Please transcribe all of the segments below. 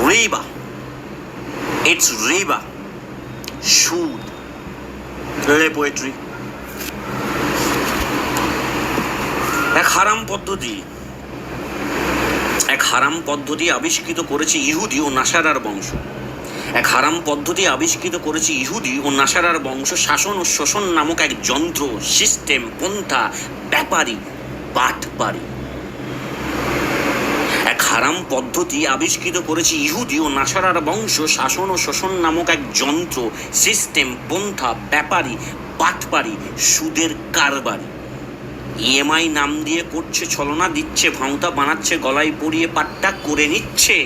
রিবা, it's রিবা, সুদ, poetry. এক হারাম পদ্ধতি আবিষ্কৃত করেছে ইহুদি ও নাসারার বংশ। এক হারাম পদ্ধতি আবিষ্কৃত করেছে ইহুদি ও নাসারার বংশ। শাসন ও শোষণ নামক এক যন্ত্র, সিস্টেম, পন্থা, ব্যাপারী, বাটপারি। এক হারাম পদ্ধতি আবিষ্কৃত করেছে ইহুদি ও নাসারার বংশ। শাসন ও শোষণ নামক এক যন্ত্র, সিস্টেম, পন্থা, ব্যাপারী, বাটপারি, সুদের কারবারি। ইএমআই নাম দিয়ে করছে ছলনা, দিচ্ছে ভাঁওতা, বানাচ্ছে গলায় পরিয়ে পাট্টা, করে নিচ্ছে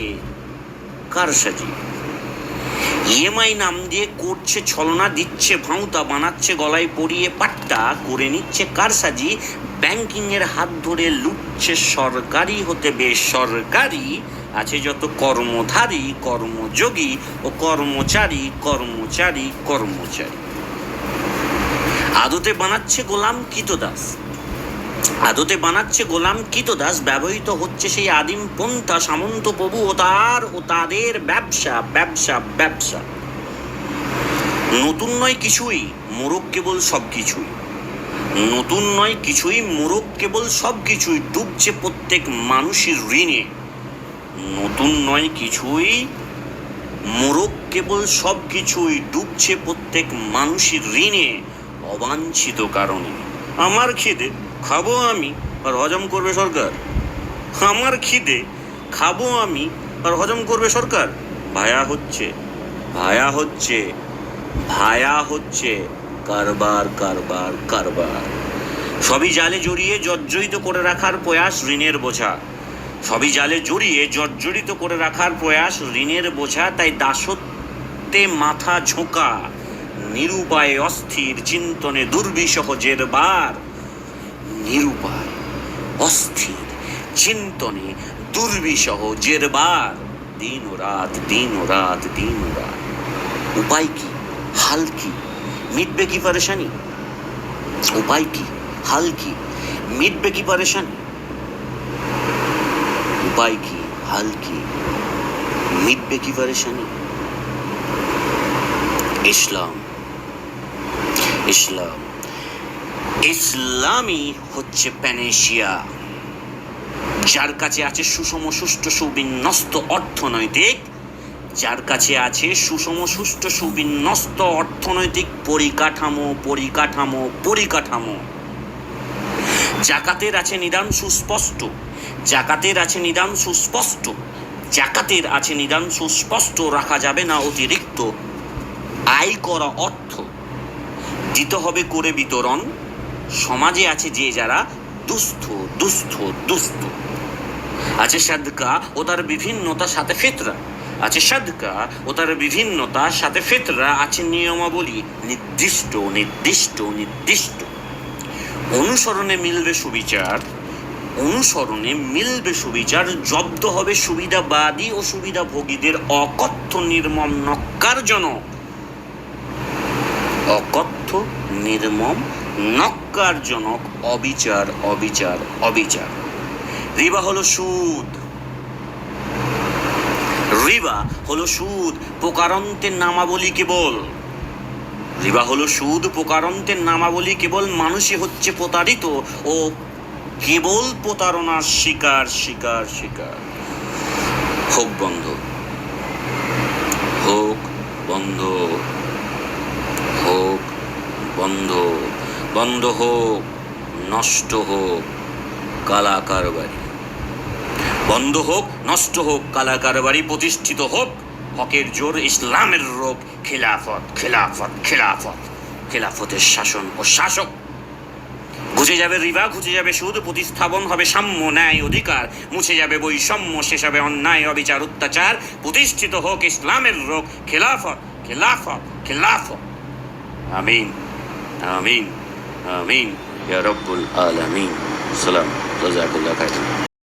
কারসাজি। ইএমআই নাম দিয়ে করছে ছলনা, দিচ্ছে ভাঁওতা, বানাচ্ছে গলায় পরিয়ে পাট্টা, করে নিচ্ছে কারসাজি। ব্যাংকিংয়ের হাত ধরে লুটছে সরকারি হতে বেসরকারি। আছে যত কর্মধারী, কর্মযোগী ও কর্মচারী, কর্মচারী, কর্মচারী। আদতে বানাচ্ছে গোলাম কৃতদাস, আদতে বানাচ্ছে গোলাম কৃতদাস। ব্যবহৃত হচ্ছে সেই আদিম পন্থা, সামন্ত প্রভু ও তাদের ব্যবসা, ব্যবসা, ব্যবসা। নতুন নয় কিছুই, মোরগ কেবল সব কিছুই। নতুন নয় কিছুই, মোরগ কেবল সব কিছুই। ডুবছে প্রত্যেক মানুষের ঋণে। নতুন নয় কিছুই, মোরগ কেবল সব কিছুই। ডুবছে প্রত্যেক মানুষের ঋণে, অবাঞ্ছিত কারণে। আমার খিদে, খাবো আমি আর হজম করবে সরকার। আমার খিদে, খাবো আমি আর হজম করবে সরকার। ভায়া হচ্ছে, ভায়া হচ্ছে, ভায়া হচ্ছে কারবার, কারবার, কারবার। সবই জালে জড়িয়ে জর্জরিত করে রাখার প্রয়াস, ঋণের বোঝা। সবই জালে জড়িয়ে জর্জরিত করে রাখার প্রয়াস, ঋণের বোঝা। তাই দাসত্বে মাথা ঝোঁকা, নিরুপায় অস্থির চিন্তনে দুর্বিষহ জেরবার। নিরুপায় অস্থির চিন্তনে দুর্বিষহ জেরবার। দিন ও রাত, দিন ও রাত, দিন ও রাত। উপায় কি, হাল কি, মিটবে কি পরেশানি? উপায় কি, হাল কি, মিটবে কি পরেশানি? উপায় কি, হাল কি, মিটবে কি পরেশানি? ইসলাম, ইসলাম, ইসলামই হচ্ছে প্যানেশিয়া। যার কাছে আছে সুষম সুষ্ঠু সুবিন্যস্ত অর্থনৈতিক, যার কাছে আছে সুষম সুষ্ঠু সুবিন্যস্ত অর্থনৈতিক পরিকাঠামো, পরিকাঠামো, পরিকাঠামো। জাকাতের আছে নিদান সুস্পষ্ট, জাকাতের আছে নিদান সুস্পষ্ট, জাকাতের আছে নিদান সুস্পষ্ট। রাখা যাবে না অতিরিক্ত। আয় করা অর্থ দিতে হবে করে বিতরণ। সমাজে আছে যে যারা দুস্থ, দুস্থ, দুস্থ। আছে সাদকা ও তার বিভিন্নতার সাথে ফিতরা, আছে সাদকা ও তার বিভিন্নতার সাথে ফিতরা। আছে নিয়মাবলী, নির্দিষ্ট, নির্দিষ্ট, নির্দিষ্ট। অনুসরণে মিলবে সুবিচার, অনুসরণে মিলবে সুবিচার। জব্দ হবে সুবিধাবাদী ও সুবিধাভোগীদের অকথ্য নির্মম নক্কারজনক, অকথ্য নির্মম নক্কারজনক অবিচার, অবিচার, অবিচার। রিবা হলো সুদ, রিবা হলো সুদ, প্রকারান্তের নামাবলী কেবল। রিবা হলো সুদ, প্রকারান্তের নামাবলী কেবল। মানুষই হচ্ছে প্রতারিত ও কেবল প্রতারণার শিকার, শিকার, শিকার। হোক বন্ধ, হোক বন্ধ, হোক বন্ধ, বন্ধ হোক, নষ্ট হোক কালা কারবারি। বন্ধ হোক, নষ্ট হোক কালা কারবারি। প্রতিষ্ঠিত হোক হকের জোর, ইসলামের রোগ। খিলাফত, খিলাফত, খিলাফত, খিলাফতের শাসন ও শাসক। ঘুচে যাবে রিবা, ঘুচে যাবে সুদ। প্রতিস্থাপন হবে সাম্য, ন্যায়, অধিকার। মুছে যাবে বৈষম্য, শেষ হবে অন্যায়, অবিচার, অত্যাচার। প্রতিষ্ঠিত হোক ইসলামের রোগ। খিলাফত, খিলাফত, খিলাফত। আমিন, আমিন, আমিন ইয়া রব্বুল আলামিন। সালাম, জাযাকুল্লাহ খাইরান।